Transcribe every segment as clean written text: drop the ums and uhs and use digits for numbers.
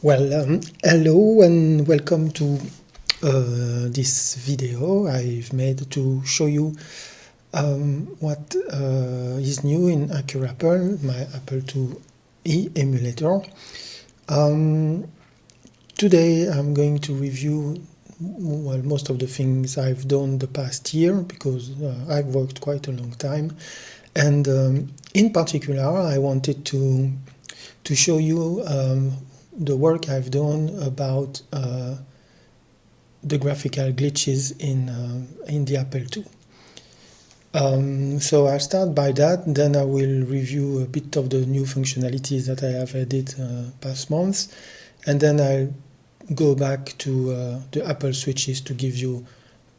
Hello and welcome to this video I've made to show you what is new in AccurApple, my Apple IIe emulator. Today I'm going to review most of the things I've done the past year, because I've worked quite a long time, and in particular I wanted to show you the work I've done about the graphical glitches in the Apple II. So I'll start by that, then I will review a bit of the new functionalities that I have added past months, and then I'll go back to the Apple switches to give you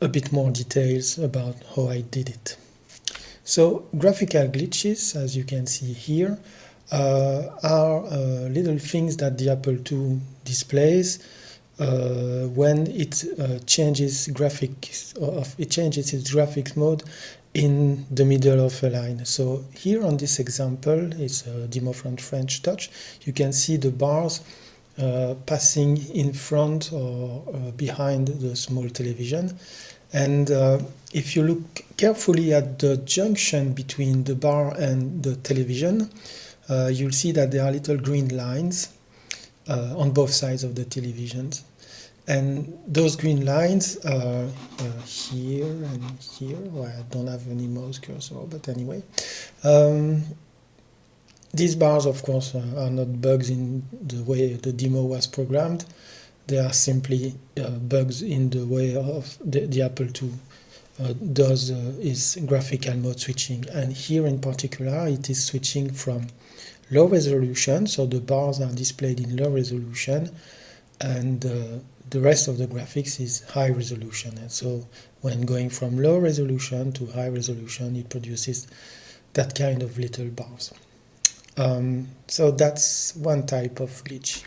a bit more details about how I did it. So graphical glitches, as you can see here, are little things that the Apple II displays when it changes graphics, or it changes its graphics mode in the middle of a line. So here on this example, it's a demo from French Touch. You can see the bars passing in front or behind the small television. And if you look carefully at the junction between the bar and the television, you'll see that there are little green lines on both sides of the televisions. And those green lines are here and here. Well, I don't have any mouse cursor, but anyway. These bars, of course, are not bugs in the way the demo was programmed. They are simply bugs in the way of the Apple II does is graphical mode switching. And here in particular, it is switching from low resolution, so the bars are displayed in low resolution, and the rest of the graphics is high resolution. And so when going from low resolution to high resolution, it produces that kind of little bars. So that's one type of glitch.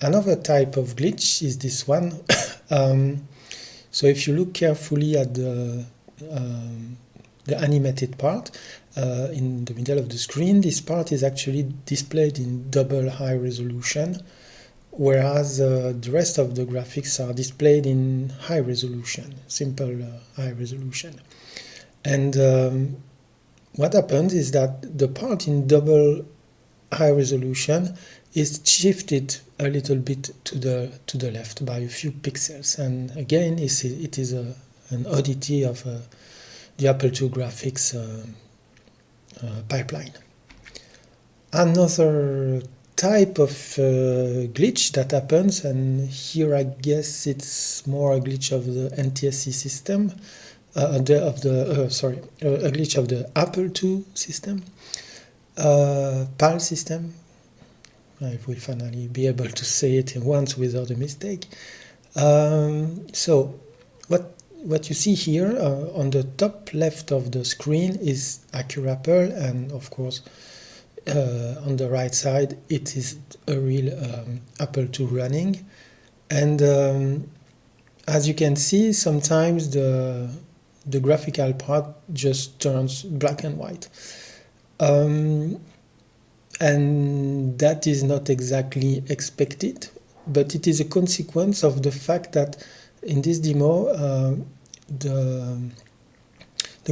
Another type of glitch is this one. So if you look carefully at the animated part in the middle of the screen, this part is actually displayed in double high resolution, whereas the rest of the graphics are displayed in high resolution, simple high resolution. And what happens is that the part in double high resolution is shifted a little bit to the left by a few pixels, and again it is an oddity of the Apple II graphics pipeline. Another type of glitch that happens, and here I guess it's more a glitch of the NTSC system, a glitch of the Apple II system, PAL system. I will finally be able to say it once without a mistake. So what you see here on the top left of the screen is AccurApple, and of course on the right side it is a real Apple II running. And as you can see, sometimes the graphical part just turns black and white. And that is not exactly expected, but it is a consequence of the fact that in this demo the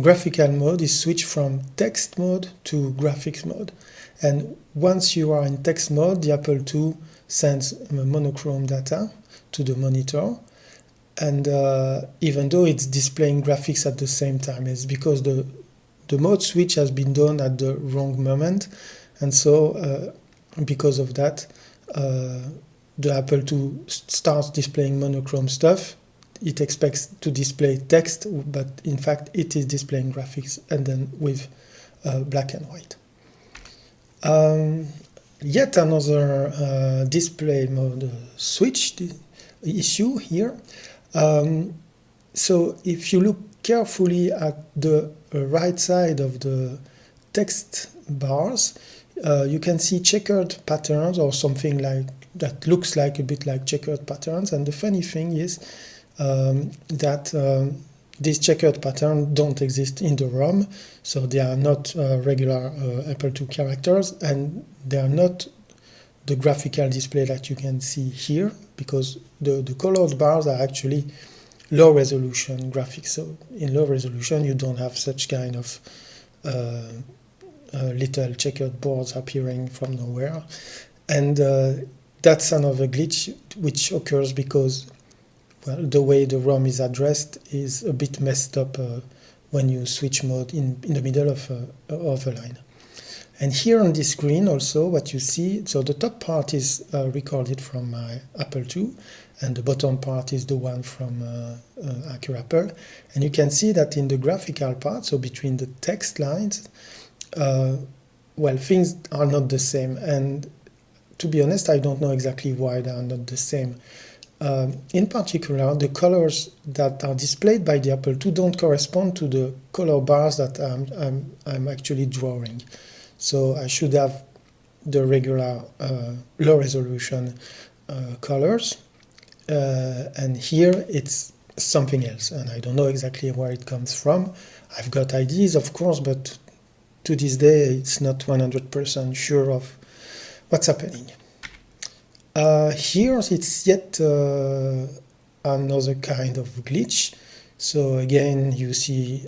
graphical mode is switched from text mode to graphics mode. And once you are in text mode, the Apple II sends monochrome data to the monitor, and even though it's displaying graphics at the same time, it's because the mode switch has been done at the wrong moment. And so because of that, the Apple II starts displaying monochrome stuff. It expects to display text, but in fact it is displaying graphics, and then with black and white. Yet another display mode switch issue here. So if you look carefully at the right side of the text bars, you can see checkered patterns, or something like that looks like a bit like checkered patterns. And the funny thing is that these checkered patterns don't exist in the ROM, so they are not regular Apple II characters, and they are not the graphical display that you can see here, because the colored bars are actually low resolution graphics. So in low resolution you don't have such kind of little checkered boards appearing from nowhere. And that's another glitch which occurs because, well, the way the ROM is addressed is a bit messed up when you switch mode in the middle of a line. And here on this screen also what you see, so the top part is recorded from my Apple II, and the bottom part is the one from AccurApple. And you can see that in the graphical part, so between the text lines, well, things are not the same. And to be honest, I don't know exactly why they are not the same. In particular, the colors that are displayed by the Apple II don't correspond to the color bars that I'm actually drawing. So I should have the regular low resolution colors, and here it's something else, and I don't know exactly where it comes from. I've got ideas, of course, but to this day it's not 100% sure of what's happening. Here it's yet another kind of glitch. So again, you see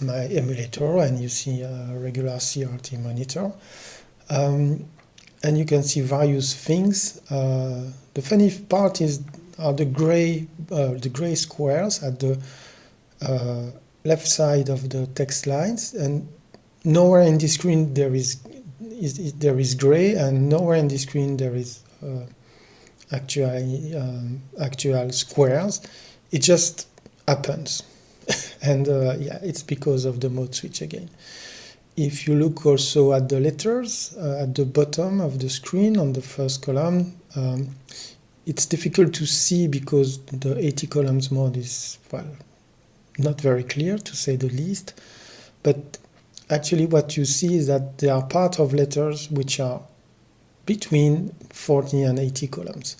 my emulator, and you see a regular CRT monitor, and you can see various things. The funny part are the gray squares at the left side of the text lines, and nowhere in the screen there is gray, and nowhere in the screen there is actual squares. It just happens. And yeah, it's because of the mode switch again. If you look also at the letters at the bottom of the screen on the first column, it's difficult to see because the 80 columns mode is, well, not very clear, to say the least. But actually what you see is that there are part of letters which are between 40 and 80 columns.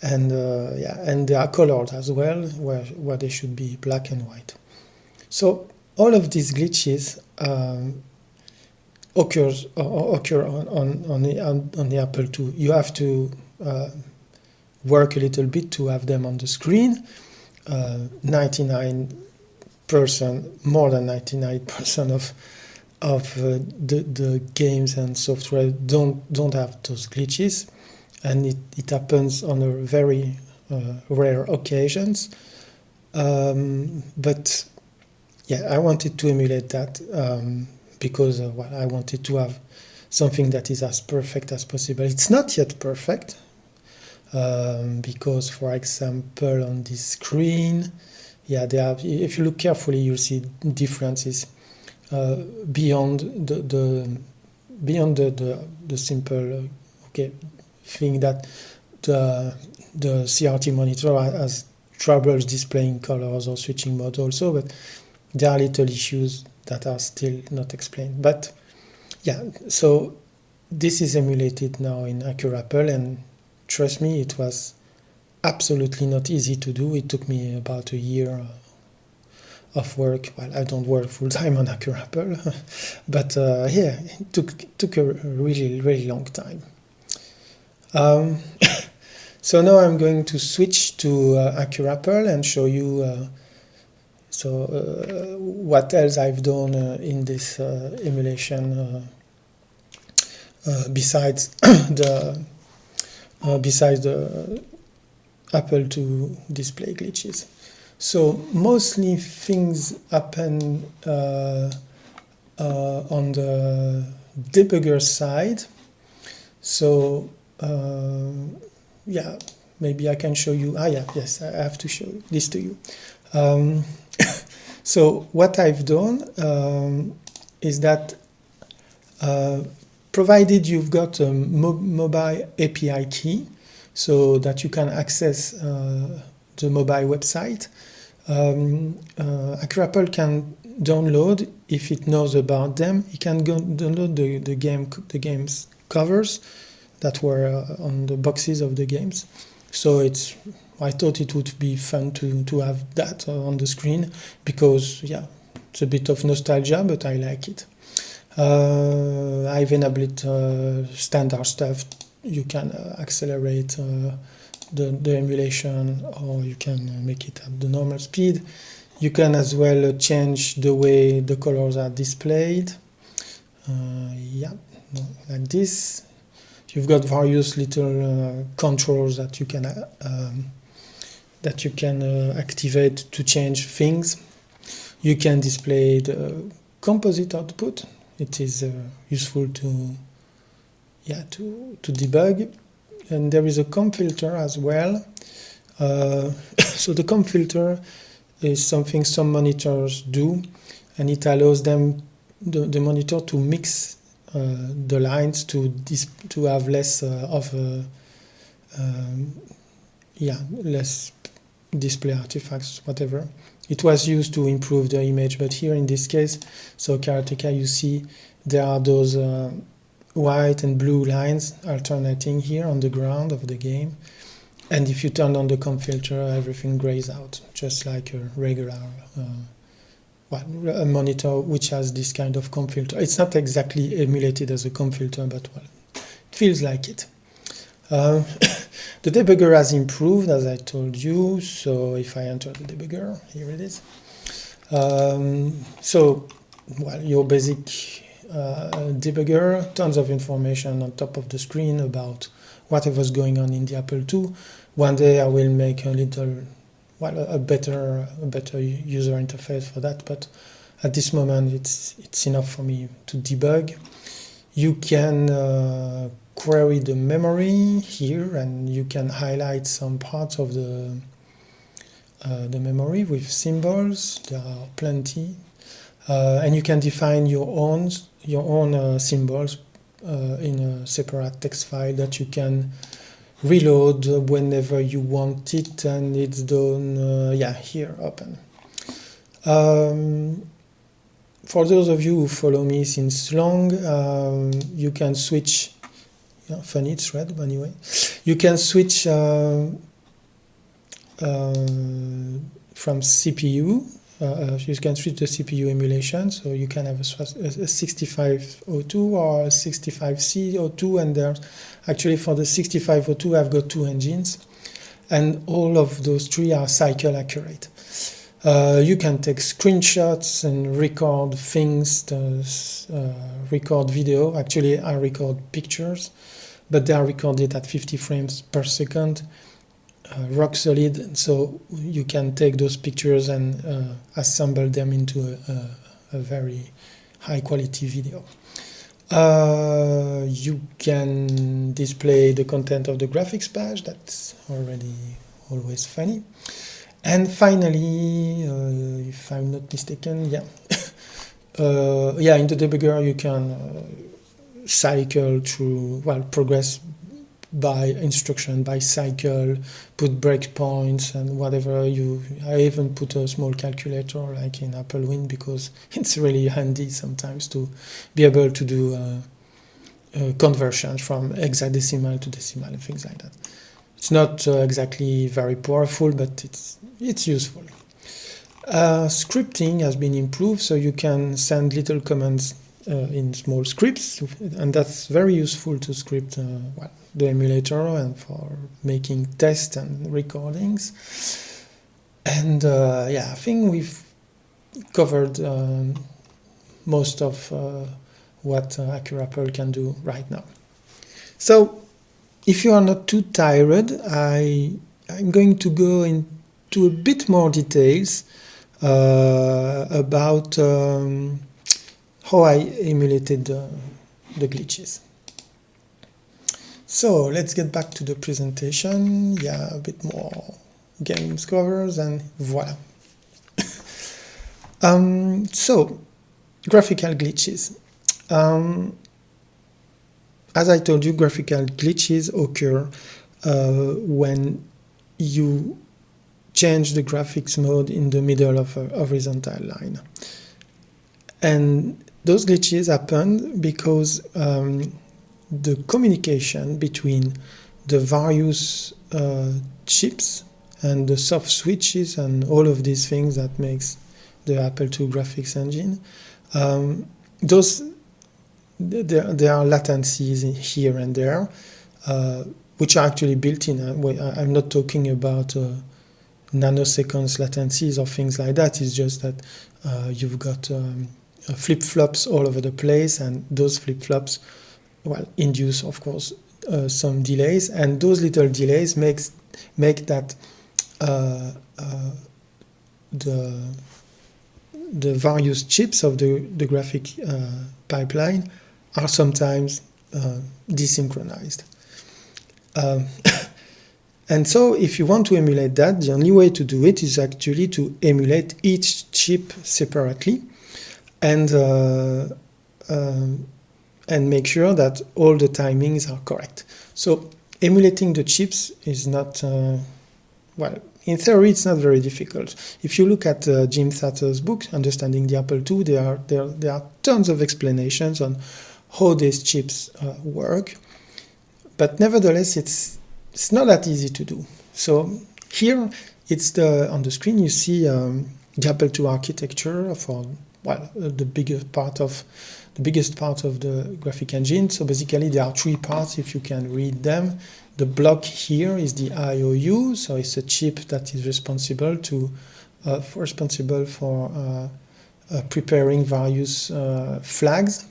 And yeah, and they are colored as well, where they should be black and white. So all of these glitches occur on the Apple II. You have to work a little bit to have them on the screen. 99%, more than 99% of the games and software don't have those glitches, and it happens on a very rare occasions. But yeah, I wanted to emulate that because well, I wanted to have something that is as perfect as possible. It's not yet perfect because, for example, on this screen, yeah, if you look carefully, you'll see differences beyond the simple thing that the CRT monitor has troubles displaying colors or switching mode also, but there are little issues that are still not explained. But yeah, so this is emulated now in AccurApple, and trust me, it was absolutely not easy to do. It took me about a year of work. Well, I don't work full-time on AccurApple, but yeah, it took a really, really long time. So now I'm going to switch to AccurApple and show you what else I've done in this emulation besides the Apple II display glitches. So mostly things happen on the debugger side. So yeah, maybe I can show you. Yes, I have to show this to you. So what I've done is that provided you've got a mobile API key so that you can access the mobile website, AccurApple can download, if it knows about them, it can download the game's covers that were on the boxes of the games. So I thought it would be fun to have that on the screen because, yeah, it's a bit of nostalgia, but I like it. I've enabled standard stuff you can accelerate the emulation, or you can make it at the normal speed. You can as well change the way the colors are displayed. Yeah, like this. You've got various little controls that you can activate to change things. You can display the composite output. It is useful to debug. And there is a comp filter as well. So the comp filter is something some monitors do, and it allows them the monitor to mix the lines to have less less display artifacts, whatever. It was used to improve the image, but here in this case, so Karateka, you see there are those white and blue lines alternating here on the ground of the game. And if you turn on the comp filter, everything grays out, just like a regular a monitor which has this kind of comp filter. It's not exactly emulated as a comp filter, but well, it feels like it. The debugger has improved, as I told you. So if I enter the debugger, here it is. So, well, your basic debugger, tons of information on top of the screen about whatever's going on in the Apple II. One day I will make a little, a better user interface for that, but at this moment it's enough for me to debug. You can query the memory here, and you can highlight some parts of the memory with symbols. There are plenty, and you can define your own symbols in a separate text file that you can reload whenever you want it, and it's done. Here, open. For those of you who follow me since long, you can switch. Yeah, funny, it's red, but anyway. You can switch from CPU. You can switch the CPU emulation, so you can have a 6502 or a 65C02, and there's actually for the 6502 I've got two engines, and all of those three are cycle accurate. You can take screenshots and record things, record video. Actually, I record pictures, but they are recorded at 50 frames per second, rock solid. So you can take those pictures and assemble them into a very high quality video. You can display the content of the graphics page. That's already always funny. And finally, if I'm not mistaken, in the debugger you can cycle through, progress by instruction, by cycle, put breakpoints and whatever. I even put a small calculator like in Apple Win, because it's really handy sometimes to be able to do conversions from hexadecimal to decimal and things like that. It's not exactly very powerful, but it's useful. Scripting has been improved, so you can send little commands in small scripts, and that's very useful to script the emulator and for making tests and recordings. And I think we've covered most of what AccurApple can do right now. So if you are not too tired, I'm going to go into a bit more details about how I emulated the glitches. So let's get back to the presentation. A bit more games covers, and voila. So graphical glitches. As I told you, graphical glitches occur when you change the graphics mode in the middle of a horizontal line. And those glitches happen because the communication between the various chips and the soft switches and all of these things that makes the Apple II graphics engine, there are latencies here and there. which are actually built in. I'm not talking about nanoseconds latencies or things like that. It's just that you've got flip-flops all over the place, and those flip-flops, well, induce, of course, some delays, and those little delays make that the various chips of the graphic pipeline are sometimes desynchronized. And so if you want to emulate that, the only way to do it is actually to emulate each chip separately and make sure that all the timings are correct. So emulating the chips is not, well, in theory it's not very difficult. If you look at Jim Satter's book, Understanding the Apple II, there are tons of explanations on how these chips work, but nevertheless it's not that easy to do. So here it's on the screen you see the Apple II architecture for, well, the biggest part of the graphic engine. So basically there are three parts if you can read them. The block here is the IOU, so it's a chip that is responsible for preparing various flags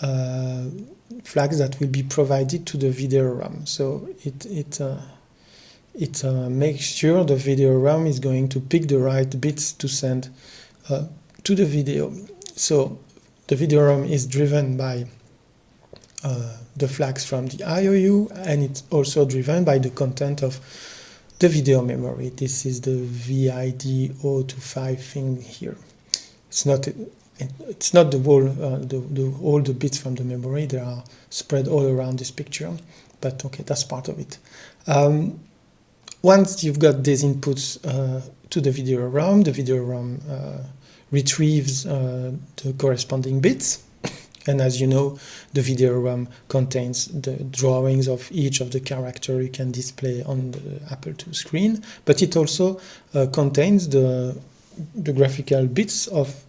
that will be provided to the video RAM. So it makes sure the video RAM is going to pick the right bits to send to the video. So the video RAM is driven by the flags from the IOU, and it's also driven by the content of the video memory. This is the VID025 thing here. It's not the whole all the bits from the memory. They are spread all around this picture, but okay, that's part of it. Once you've got these inputs to the video RAM retrieves the corresponding bits. And as you know, the video RAM contains the drawings of each of the characters you can display on the Apple II screen, but it also contains the graphical bits of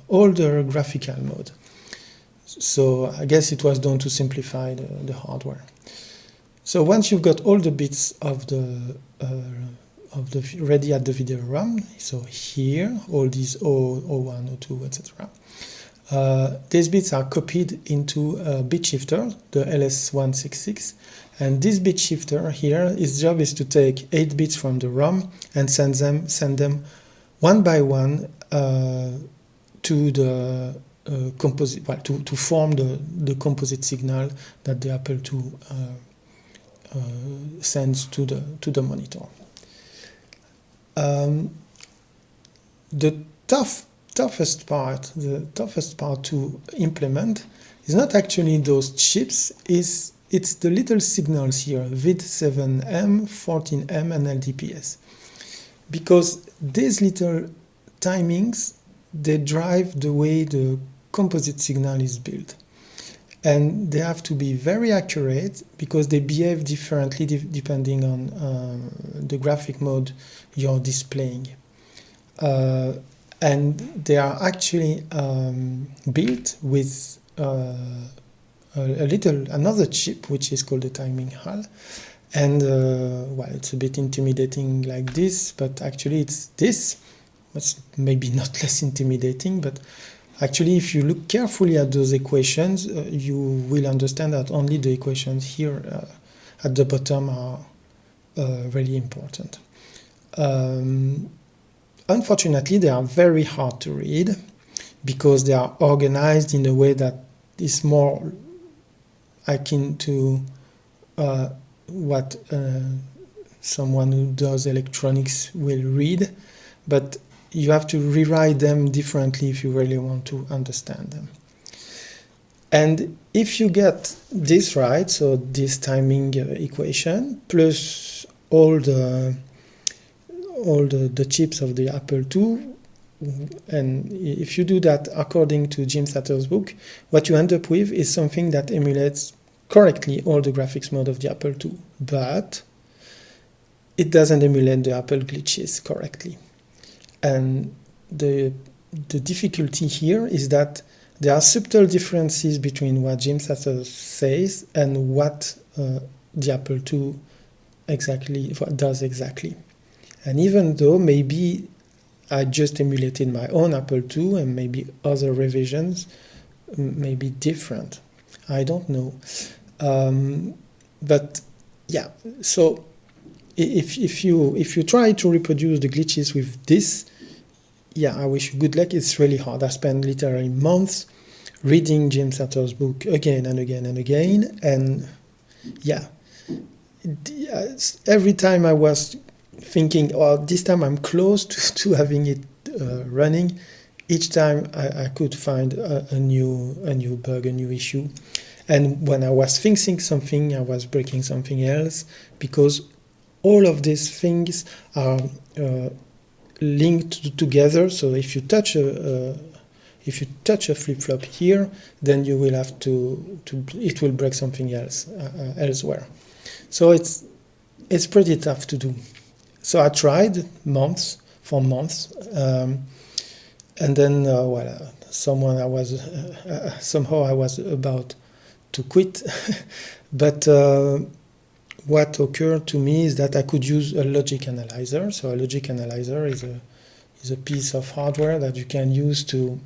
all the graphical mode. So I guess it was done to simplify the hardware. So once you've got all the bits of the ready at the video RAM, so here all these O1, O2, etc. These bits are copied into a bit shifter, the LS166, and this bit shifter here, its job is to take 8 bits from the ROM and send them one by one to the composite, well, to form the composite signal that the Apple II sends to the monitor. The toughest part to implement is not actually those chips, it's the little signals here, VID7M, 14M and LDPS. Because these little timings, they drive the way the composite signal is built. And they have to be very accurate because they behave differently depending on the graphic mode you're displaying. And they are actually built with another chip, which is called the timing hull. And well, it's a bit intimidating like this, but actually it's this. It's maybe not less intimidating, but actually if you look carefully at those equations, you will understand that only the equations here at the bottom are really important. Unfortunately, they are very hard to read because they are organized in a way that is more akin to what someone who does electronics will read, but you have to rewrite them differently if you really want to understand them. And if you get this right, so this timing equation plus all the chips of the Apple II, and if you do that according to Jim Satter's book, what you end up with is something that emulates correctly all the graphics mode of the Apple II, but it doesn't emulate the Apple glitches correctly. And the difficulty here is that there are subtle differences between what Jim Satters says and what the Apple II does exactly. And even though maybe I just emulated my own Apple II and maybe other revisions may be different, I don't know. But yeah, so if you try to reproduce the glitches with this, yeah, I wish you good luck. It's really hard. I spent literally months reading Jim Satter's book again and again and again, and yeah, every time I was thinking, oh, this time I'm close to having it running, each time I could find a new bug, a new issue. And when I was fixing something, I was breaking something else, because all of these things are linked together. So if you touch a flip-flop here, then you will have it will break something else elsewhere. So it's pretty tough to do. So I tried for months, and then somehow I was about to quit. But what occurred to me is that I could use a logic analyzer. So a logic analyzer is a piece of hardware that you can use to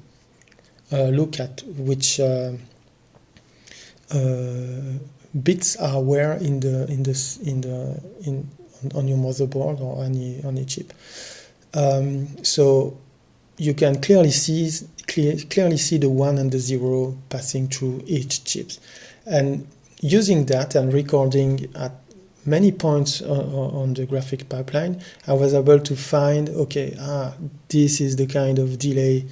look at which bits are where on your motherboard or any chip. So you can clearly see the 1 and the 0 passing through each chip, and using that and recording at many points on the graphic pipeline, I was able to find, okay, this is the kind of delay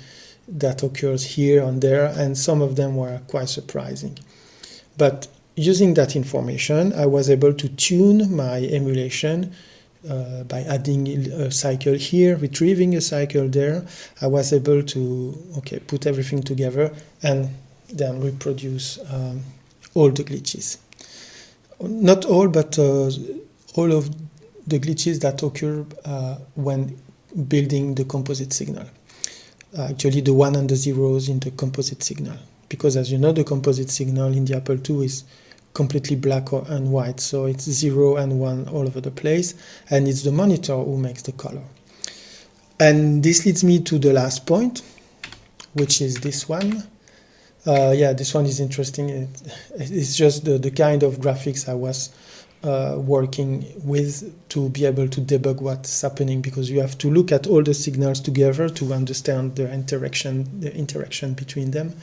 that occurs here and there, and some of them were quite surprising. But using that information, I was able to tune my emulation by adding a cycle here, retrieving a cycle there. I was able to put everything together and then reproduce all the glitches. Not all, but all of the glitches that occur when building the composite signal. Actually, the 1 and the 0s in the composite signal. Because as you know, the composite signal in the Apple II is completely black and white. So it's 0 and 1 all over the place. And it's the monitor who makes the color. And this leads me to the last point, which is this one. This one is interesting. It's just the kind of graphics I was working with to be able to debug what's happening, because you have to look at all the signals together to understand the interaction between them.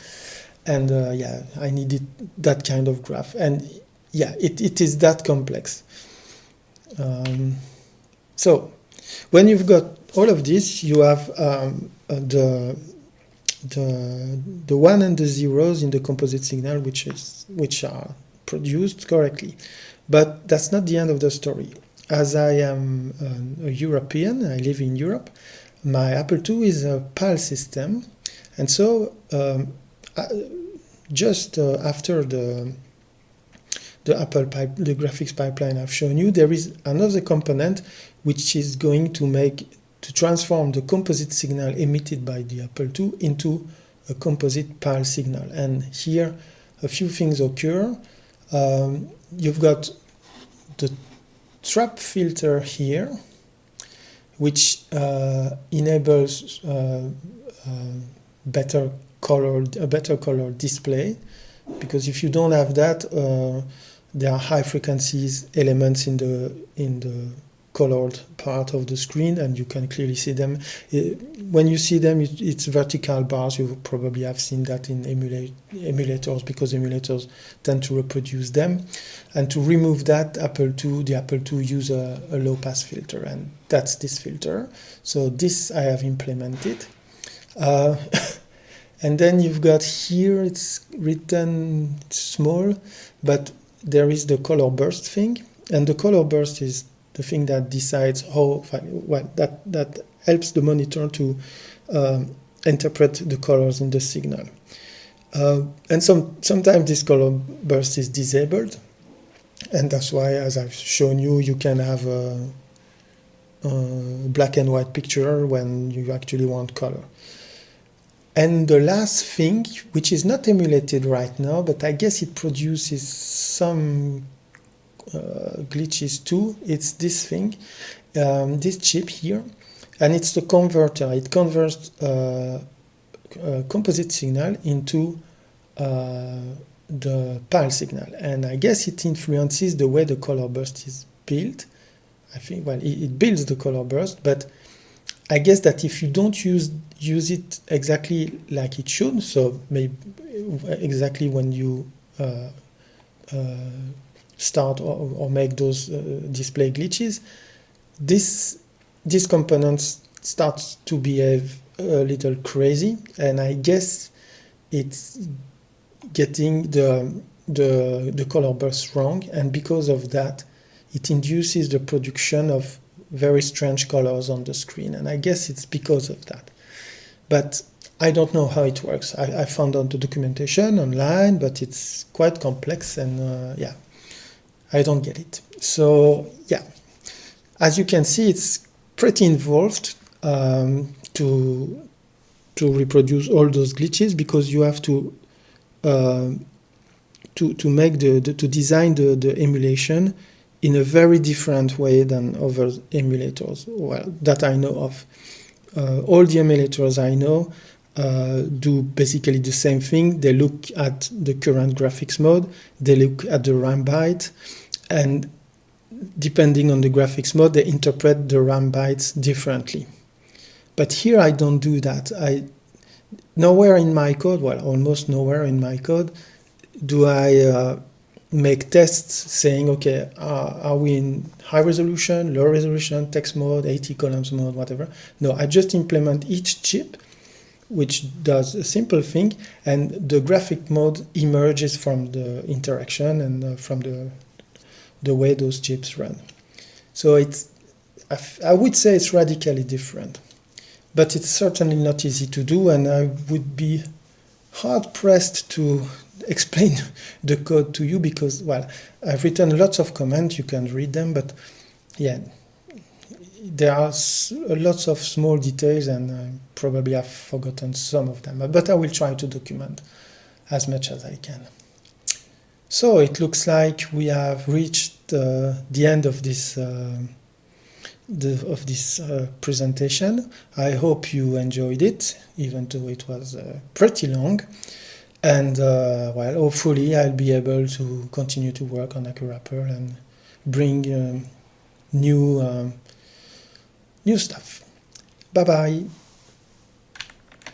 And I needed that kind of graph. And it is that complex. So when you've got all of this, you have the 1 and the 0s in the composite signal, which are produced correctly. But that's not the end of the story. As I am a European, I live in Europe, my Apple II is a PAL system. And so just after the graphics pipeline I've shown you, there is another component which is going to transform the composite signal emitted by the Apple II into a composite PAL signal. And here a few things occur. You've got the trap filter here, which enables a better color display, because if you don't have that, there are high frequencies elements in the colored part of the screen, and you can clearly see them. When you see them, it's vertical bars. You probably have seen that in emulators, because emulators tend to reproduce them. And to remove that, the Apple II use a low-pass filter, and that's this filter. So this I have implemented. And then you've got here, it's written small, but there is the color burst thing, and the color burst is the thing that decides that helps the monitor to interpret the colors in the signal. And sometimes this color burst is disabled, and that's why, as I've shown you, you can have a black and white picture when you actually want color. And the last thing, which is not emulated right now, but I guess it produces some glitches too, it's this thing, this chip here, and it's the converter. It converts composite signal into the PAL signal, and I guess it influences the way the color burst is built. I think, well, it builds the color burst, but I guess that if you don't use it exactly like it should, so maybe exactly when you start or make those display glitches, this component starts to behave a little crazy, and I guess it's getting the color burst wrong, and because of that it induces the production of very strange colors on the screen, and I guess it's because of that. But I don't know how it works. I found out the documentation online, but it's quite complex, and yeah, I don't get it. So yeah, as you can see, it's pretty involved to reproduce all those glitches, because you have to make to design the emulation in a very different way than other emulators, well, that I know of. All the emulators I know do basically the same thing. They look at the current graphics mode, they look at the RAM byte, and depending on the graphics mode, they interpret the RAM bytes differently. But here I don't do that. Nowhere in my code, well, almost nowhere in my code, do I make tests saying, okay, are we in high resolution, low resolution, text mode, 80 columns mode, whatever. No, I just implement each chip, which does a simple thing, and the graphic mode emerges from the interaction and from the way those chips run. So I would say it's radically different, but it's certainly not easy to do, and I would be hard-pressed to explain the code to you, because, well, I've written lots of comments, you can read them, but yeah, there are lots of small details, and I probably have forgotten some of them, but I will try to document as much as I can. So it looks like we have reached the end of this presentation. I hope you enjoyed it, even though it was pretty long. And well, hopefully I'll be able to continue to work on AccurApple and bring new stuff. Bye bye.